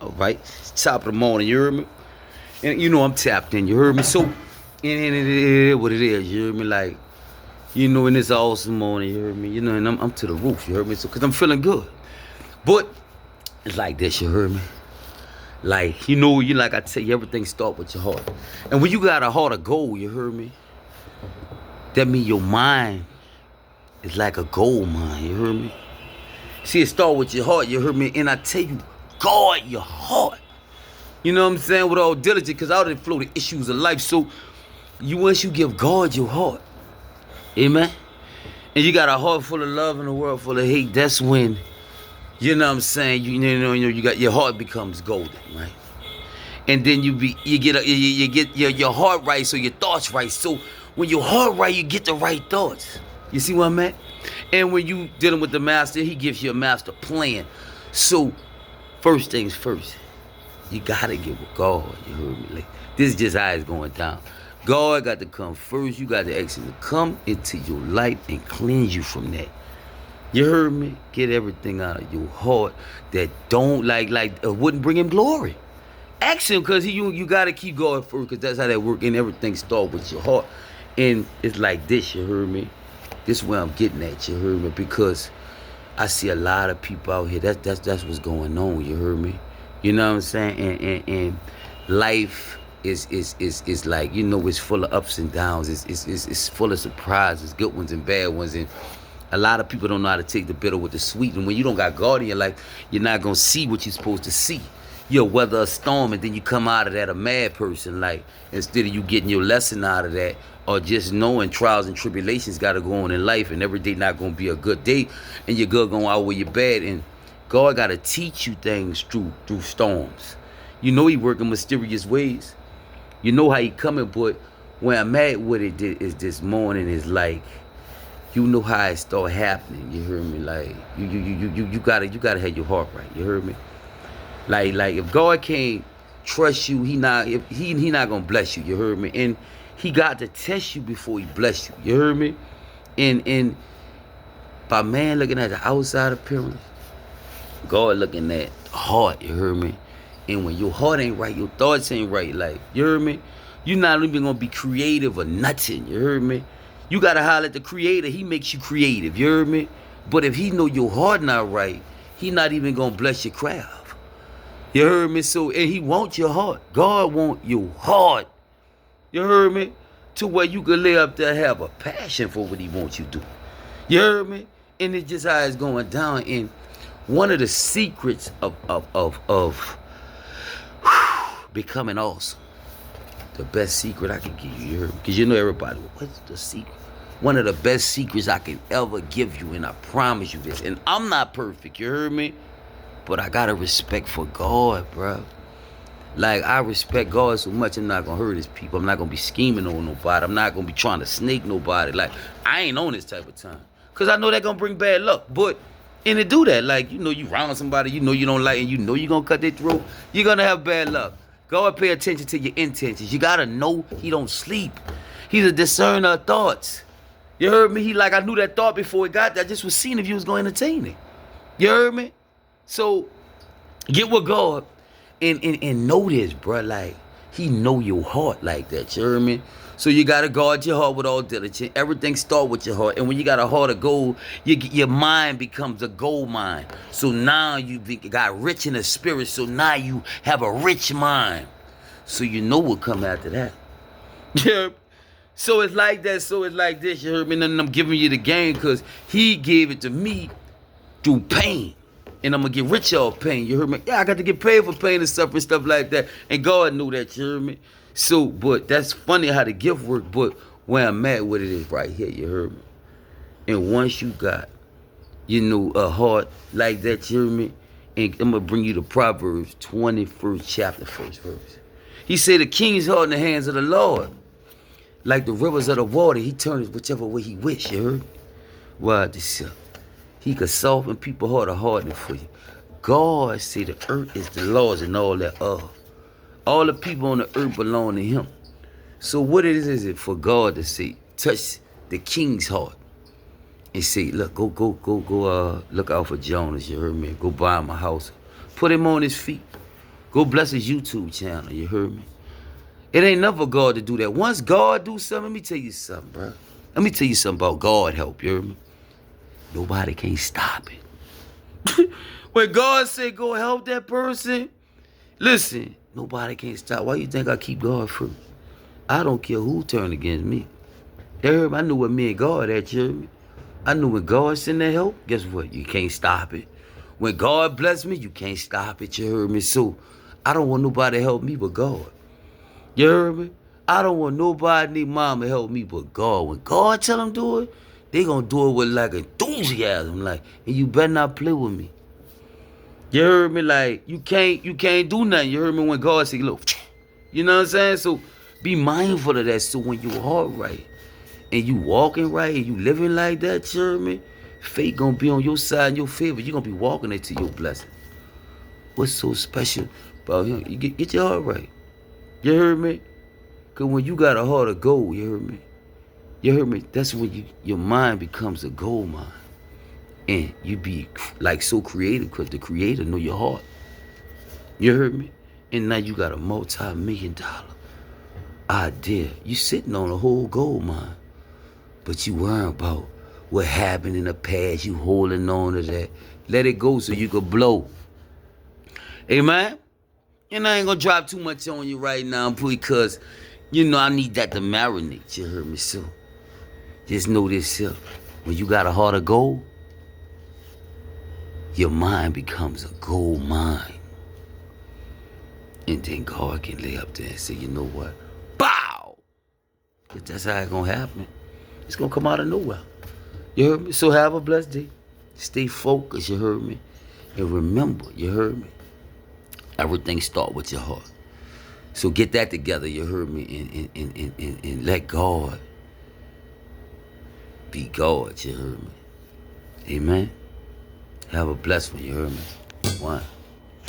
All right, it's top of the morning. You heard me? And you know I'm tapped in. You heard me? So, and it is what it is. You heard me? Like, and it's awesome morning. You heard me? And I'm to the roof. You heard me? So, cause I'm feeling good. But it's like this. You heard me? Like, you like I tell you, everything start with your heart. And when you got a heart of gold, you heard me? That mean your mind is like a gold mine. You heard me? See, it start with your heart. You heard me? And I tell you, guard your heart. You know what I'm saying? With all diligence, because out of the flow the issues of life. So once you give God your heart, amen. And you got a heart full of love and a world full of hate. That's when, you know what I'm saying? You got your heart becomes golden, right? And then you get your heart right, so your thoughts right. So when your heart right, you get the right thoughts. You see what I'm at? And when you dealing with the master, he gives you a master plan. So first things first. You gotta get with God. You heard me? Like, this is just how it's going down. God got to come first. You got to ask him to come into your life and cleanse you from that. You heard me? Get everything out of your heart that don't wouldn't bring him glory. Ask him, because you gotta keep going first, because that's how that work. And everything start with your heart. And it's like this. You heard me? This is where I'm getting at. You heard me? Because I see a lot of people out here. That's what's going on. You heard me? You know what I'm saying? And life is like, it's full of ups and downs. It's full of surprises, good ones and bad ones. And a lot of people don't know how to take the bitter with the sweet. And when you don't got God in your life, you're not going to see what you're supposed to see. You'll weather a storm, and then you come out of that a mad person. Like, instead of you getting your lesson out of that, or just knowing trials and tribulations got to go on in life, and every day not going to be a good day, and your good going to outweigh your bad. And God got to teach you things through storms. He working mysterious ways. You know how he coming, but where I'm at with it is this morning is like, you know how it start happening. You heard me? Like, you gotta have your heart right. You heard me? Like if God can't trust you, he not gonna bless you. You heard me? And he got to test you before he bless you. You heard me? And by man looking at the outside appearance, God looking at the heart. You heard me? And when your heart ain't right, your thoughts ain't right. Like, you heard me? You're not even gonna be creative or nothing. You heard me? You gotta holler at the creator. He makes you creative. You heard me? But if he know your heart not right, he not even gonna bless your craft. You heard me? So, and he wants your heart. God want your heart. You heard me? To where you can lay up there and have a passion for what he wants you to do. You heard me? And it's just how it's going down. And one of the secrets of becoming awesome, the best secret I can give you, because everybody, what's the secret? One of the best secrets I can ever give you, and I promise you this, and I'm not perfect, you heard me? But I got a respect for God, bro. Like, I respect God so much, I'm not gonna hurt his people. I'm not gonna be scheming on nobody. I'm not gonna be trying to snake nobody. Like, I ain't on this type of time, because I know that gonna bring bad luck. But, and to do that, like, you round somebody, you don't like, and you're gonna cut their throat, you're gonna have bad luck. God pay attention to your intentions. You gotta know he don't sleep. He's a discerner of thoughts. You heard me? I knew that thought before it got there. I just was seeing if you was going to entertain it. You heard me? So, get with God and know this, bro. Like, he know your heart like that. You heard me? So you gotta guard your heart with all diligence. Everything start with your heart. And when you got a heart of gold, your mind becomes a gold mine. So now you got rich in the spirit. So now you have a rich mind. So you know what come after that. Yeah. So it's like that. So it's like this. You heard me? And I'm giving you the game because he gave it to me through pain. And I'm going to get rich off pain. You heard me? Yeah, I got to get paid for pain and suffering, stuff like that. And God knew that. You heard me? So, but that's funny how the gift work. But where I'm at with it is right here. You heard me? And once you got, a heart like that, you heard me? And I'm going to bring you to Proverbs 21st chapter, first verse. He said, the king's heart in the hands of the Lord. Like the rivers of the water, he turns whichever way he wish. You heard me? Wow, this he could soften people's heart or harden it for you. God say the earth is the Lord's and all that of. All the people on the earth belong to him. So what it is it for God to say, touch the king's heart and say, look, go, look out for Jonas, you heard me? Go buy him a house. Put him on his feet. Go bless his YouTube channel, you heard me? It ain't never God to do that. Once God do something, let me tell you something, bro. Let me tell you something about God help, you heard me? Nobody can stop it. When God say go help that person, listen, nobody can stop. Why you think I keep God free? I don't care who turn against me. You heard me? I knew what me and God had, you heard me? I knew when God send that help, guess what? You can't stop it. When God bless me, you can't stop it, you heard me? So, I don't want nobody to help me but God. You heard me? I don't want nobody need mama to help me but God. When God tell them do it, they gonna do it with like enthusiasm. Like, and you better not play with me. You heard me? Like, you can't do nothing. You heard me when God say, look, you know what I'm saying? So be mindful of that. So when your heart right and you walking right and you living like that, you heard me? Fate gonna be on your side in your favor. You gonna be walking into your blessing. What's so special about him? You get your heart right. You heard me? Cause when you got a heart of gold, you heard me? You heard me? That's when your mind becomes a gold mine. And you be like so creative because the creator know your heart. You heard me? And now you got a multi-million-dollar idea. You sitting on a whole gold mine. But you worrying about what happened in the past. You holding on to that. Let it go so you could blow. Amen? And I ain't gonna drop too much on you right now because, you know, I need that to marinate. You heard me? So just know this here. When you got a heart of gold, your mind becomes a gold mine. And then God can lay up there and say, you know what? Bow! Because that's how it's gonna happen. It's gonna come out of nowhere. You heard me? So have a blessed day. Stay focused, you heard me? And remember, you heard me? Everything start with your heart. So get that together, you heard me? And let God be God, you heard me? Amen? Have a blessed one, you heard me? One.